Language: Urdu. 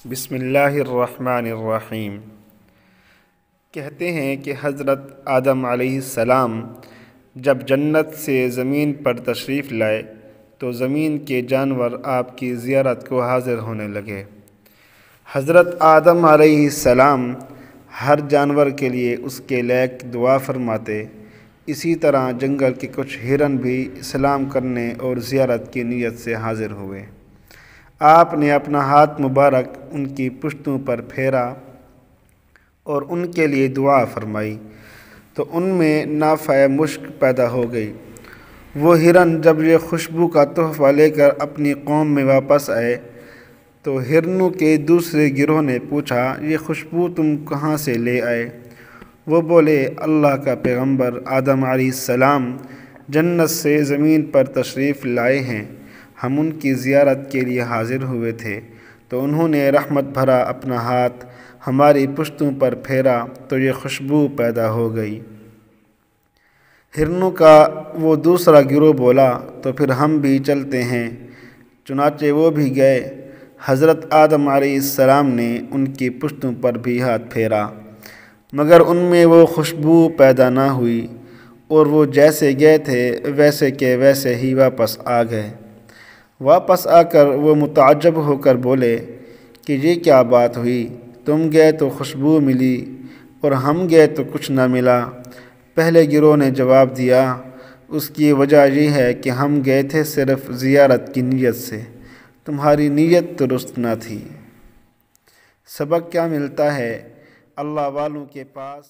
بسم اللہ الرحمن الرحیم۔ کہتے ہیں کہ حضرت آدم علیہ السلام جب جنت سے زمین پر تشریف لائے تو زمین کے جانور آپ کی زیارت کو حاضر ہونے لگے۔ حضرت آدم علیہ السلام ہر جانور کے لیے اس کے لائق دعا فرماتے، اسی طرح جنگل کے کچھ ہرن بھی سلام کرنے اور زیارت کی نیت سے حاضر ہوئے۔ آپ نے اپنا ہاتھ مبارک ان کی پشتوں پر پھیرا اور ان کے لیے دعا فرمائی تو ان میں نافع مشک پیدا ہو گئی۔ وہ ہرن جب یہ خوشبو کا تحفہ لے کر اپنی قوم میں واپس آئے تو ہرنوں کے دوسرے گروہ نے پوچھا، یہ خوشبو تم کہاں سے لے آئے؟ وہ بولے، اللہ کا پیغمبر آدم علیہ السلام جنت سے زمین پر تشریف لائے ہیں، ہم ان کی زیارت کے لیے حاضر ہوئے تھے تو انہوں نے رحمت بھرا اپنا ہاتھ ہماری پشتوں پر پھیرا تو یہ خوشبو پیدا ہو گئی۔ ہرنوں کا وہ دوسرا گروہ بولا، تو پھر ہم بھی چلتے ہیں۔ چنانچہ وہ بھی گئے۔ حضرت آدم علیہ السلام نے ان کی پشتوں پر بھی ہاتھ پھیرا، مگر ان میں وہ خوشبو پیدا نہ ہوئی، اور وہ جیسے گئے تھے ویسے کے ویسے ہی واپس آ گئے۔ واپس آ کر وہ متعجب ہو کر بولے کہ یہ کیا بات ہوئی، تم گئے تو خوشبو ملی اور ہم گئے تو کچھ نہ ملا۔ پہلے گروہ نے جواب دیا، اس کی وجہ یہ ہے کہ ہم گئے تھے صرف زیارت کی نیت سے، تمہاری نیت درست نہ تھی۔ سبق کیا ملتا ہے؟ اللہ والوں کے پاس